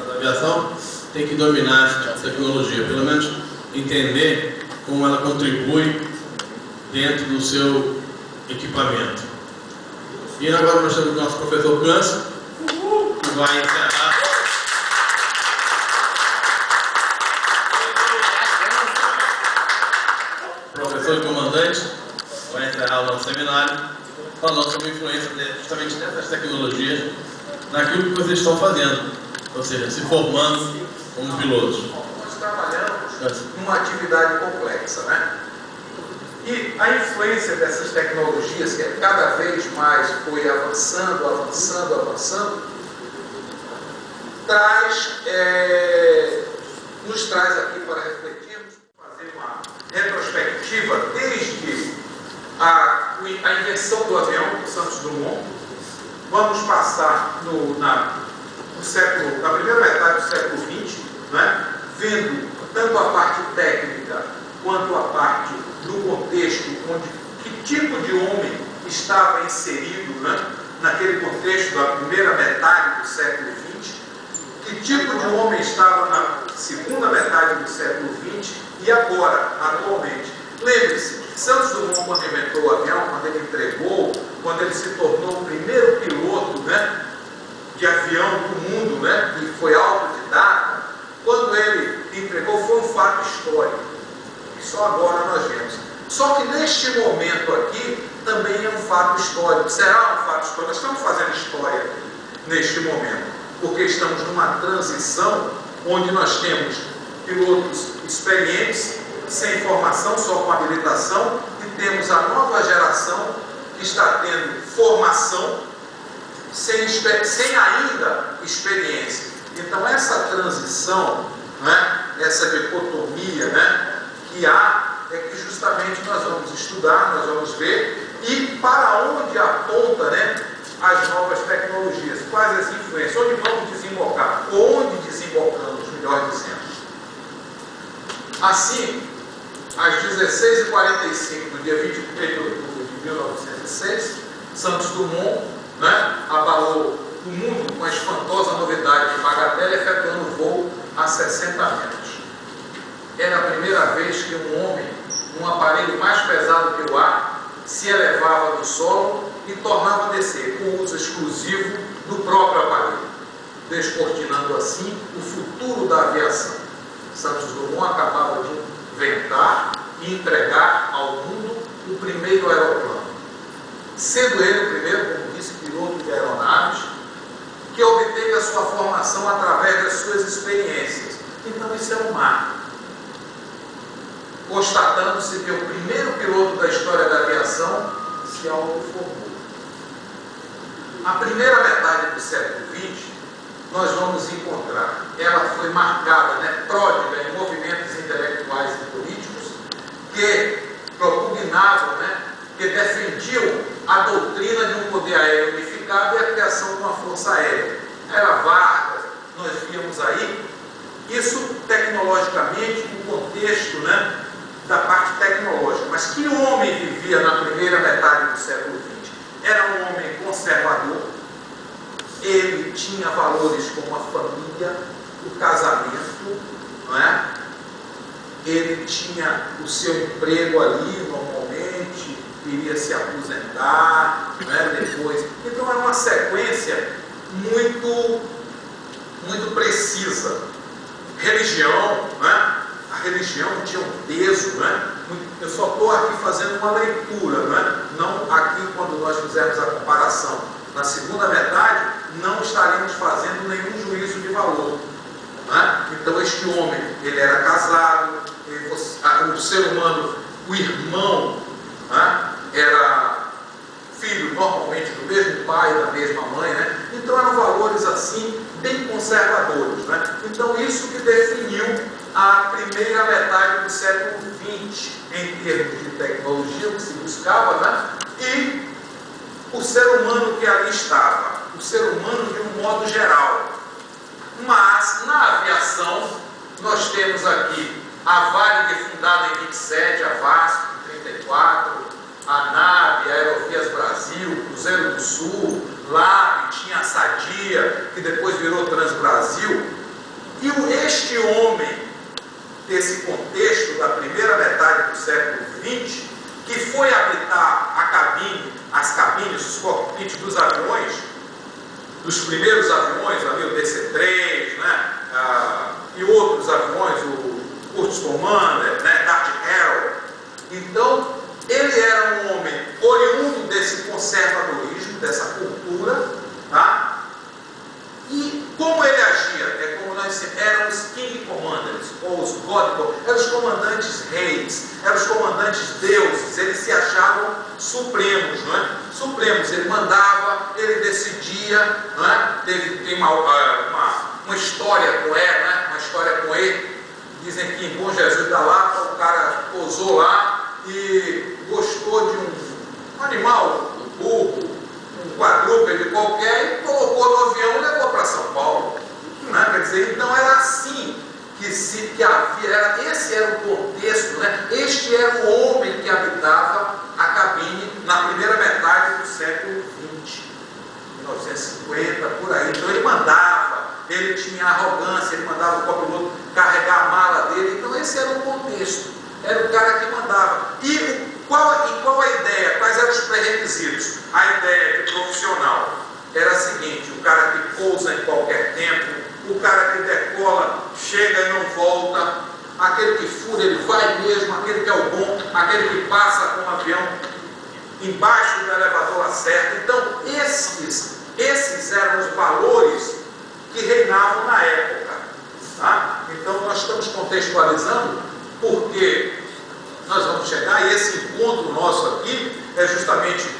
da aviação tem que dominar essa tecnologia, pelo menos entender como ela contribui dentro do seu equipamento. E agora nós temos o nosso professor Câncio, que vai encerrar. Professor e comandante vai encerrar o nosso seminário falando sobre a influência justamente dessas tecnologias naquilo que vocês estão fazendo, ou seja, se formando como pilotos. Nós trabalhamos numa atividade complexa, né? E a influência dessas tecnologias, que cada vez mais foi avançando, nos traz aqui para refletirmos, fazer uma retrospectiva desde a invenção do avião por Santos Dumont. Vamos passar na primeira metade do século XX, né, vendo tanto a parte técnica quanto a parte do contexto, que tipo de homem estava inserido, né, naquele contexto da primeira metade do século XX, que tipo de homem estava na segunda metade do século XX e agora, atualmente. Lembre-se, Santos Dumont, quando inventou o avião, quando ele entregou, quando ele se tornou o primeiro piloto, né, de avião do mundo, né, e foi autodidata, quando ele entregou foi um fato histórico, que só agora nós vemos. Só que neste momento aqui também é um fato histórico. Será um fato histórico? Nós estamos fazendo história aqui, neste momento, porque estamos numa transição onde nós temos pilotos experientes, sem formação, só com habilitação, e temos a nova geração que está tendo formação sem ainda experiência. Então essa transição, né, essa dicotomia, né, que há, é que justamente nós vamos estudar, nós vamos ver, e para onde aponta, né, as novas tecnologias, quais as influências, onde vamos desembocar, onde desembocamos, melhor dizendo. Assim, às 16h45 do dia 23 de outubro de 1906, Santos Dumont, né, abalou o mundo com a espantosa novidade de Bagatelle, efetuando voo a 60 metros. Era a primeira vez que um homem, um aparelho mais pesado que o ar, se elevava do solo e tornava a descer, com uso exclusivo do próprio aparelho, descortinando assim o futuro da aviação. Santos Dumont acabava de inventar e entregar ao mundo o primeiro aeroplano, sendo ele o primeiro, como disse, piloto de aeronaves, que obteve a sua formação através das suas experiências. Então isso é um marco, constatando-se que o primeiro piloto da história da aviação se autoformou. A primeira metade do século XX, nós vamos encontrar, ela foi marcada, né, pródiga em movimentos intelectuais e políticos que propugnavam, né, que defendiam a doutrina de um poder aéreo unificado e a criação de uma força aérea. Era Vargas, nós víamos aí, isso tecnologicamente, no contexto, né, da parte tecnológica. Mas que homem vivia na primeira metade do século XX? Era um homem conservador, ele tinha valores como a família, o casamento, não é? Ele tinha o seu emprego ali, normalmente, iria se aposentar, né, depois. Então era uma sequência muito precisa. Religião, né? A religião tinha um peso, né? Eu só estou aqui fazendo uma leitura, né? Não aqui quando nós fizermos a comparação. Na segunda metade, não estaremos fazendo nenhum juízo de valor, né? Então este homem, ele era casado, o ser humano, o irmão, né, era filho normalmente do mesmo pai e da mesma mãe, né? Então eram valores assim bem conservadores, né? Então isso que definiu a primeira metade do século XX em termos de tecnologia, que se buscava, né? E o ser humano que ali estava, o ser humano de um modo geral. Mas na aviação nós temos aqui a Varig, fundada em 27, a VASP em 34, a NAB, a Aerovias Brasil, Cruzeiro do Sul, LAB, tinha a Sadia, que depois virou Transbrasil. E este homem, desse contexto da primeira metade do século XX, que foi habitar a cabine, as cabines, os cockpits dos aviões, dos primeiros aviões, ali o DC-3, né, e outros aviões, o Curtiss Commander, né, Dart Harrow. Então, ele era um homem oriundo desse conservadorismo, dessa cultura, tá? E como ele agia? É como nós dissemos, eram os King Commanders, ou os God Commanders, eram os comandantes reis, eram os comandantes deuses, eles se achavam supremos, não é? Supremos, ele mandava, ele decidia, não é? Tem uma história com ele, né? Uma história com ele, dizem que em Bom Jesus da Lapa, o cara pousou lá e gostou de um animal, um burro, um quadrúpede qualquer, e colocou no avião e levou para São Paulo. Né? Quer dizer, então era assim que havia, esse era o contexto, né? Este era o homem que habitava a cabine na primeira metade do século XX, 1950, por aí. Então ele mandava, ele tinha arrogância, ele mandava o copiloto carregar a mala dele. Então esse era o contexto, era o cara que mandava. E qual a ideia? Quais eram os pré-requisitos? A ideia de profissional era a seguinte: o cara que pousa em qualquer tempo, o cara que decola, chega e não volta, aquele que fura, ele vai mesmo, aquele que é o bom, aquele que passa com o avião embaixo do elevador acerta. Então, esses eram os valores que reinavam na época. Tá? Então, nós estamos contextualizando porque nós vamos chegar, e esse encontro nosso aqui é justamente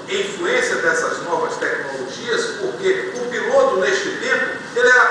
a influência dessas novas tecnologias, porque o piloto neste tempo, ele era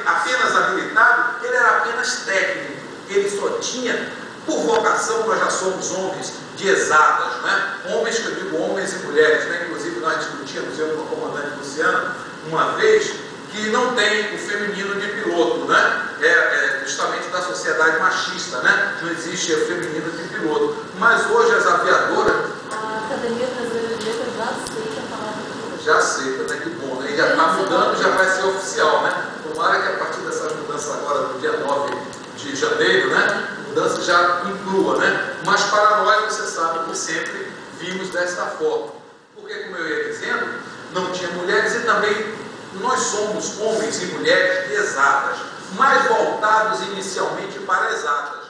apenas habilitado, ele era apenas técnico, ele só tinha, por vocação, nós já somos homens de exatas, né? Homens, que eu digo homens e mulheres, né? Inclusive nós discutimos, eu com o comandante Luciano, uma vez, que não tem o feminino de piloto, né? É justamente da sociedade machista, né? Não existe o feminino de piloto. Mas hoje as aviadoras... A Academia Brasileira de Letras já aceita a palavra piloto. Já aceita, né? Que bom, né? E já está mudando, já vai ser oficial, né? Tomara que a partir dessas mudanças agora, do dia 9 de janeiro, né? Mudança já inclua, né? Mas para nós, você sabe que sempre vimos desta forma. Porque, como eu ia dizendo, não tinha mulheres e também... Nós somos homens e mulheres exatas, mais voltados inicialmente para exatas.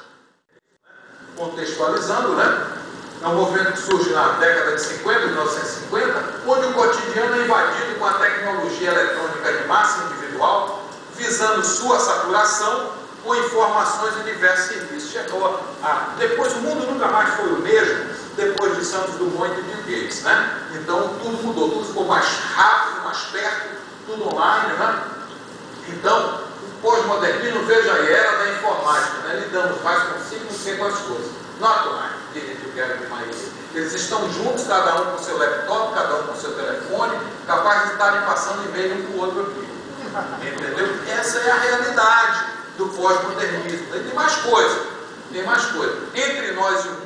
Contextualizando, né? É um movimento que surge na década de 50, 1950, onde o cotidiano é invadido com a tecnologia eletrônica de massa individual, visando sua saturação com informações em diversos serviços. Depois o mundo nunca mais foi o mesmo, depois de Santos Dumont e de Bill Gates, né? Então tudo mudou, tudo ficou mais rápido, mais perto, tudo online, né? Então, o pós-modernismo, veja aí, era da informática, né? Lidamos mais consigo, não sei quais coisas. Not online, eles estão juntos, cada um com seu laptop, cada um com seu telefone, capaz de estarem passando e-mail um para o outro aqui. Entendeu? Essa é a realidade do pós-modernismo. Tem mais coisa, tem mais coisa. Entre nós e o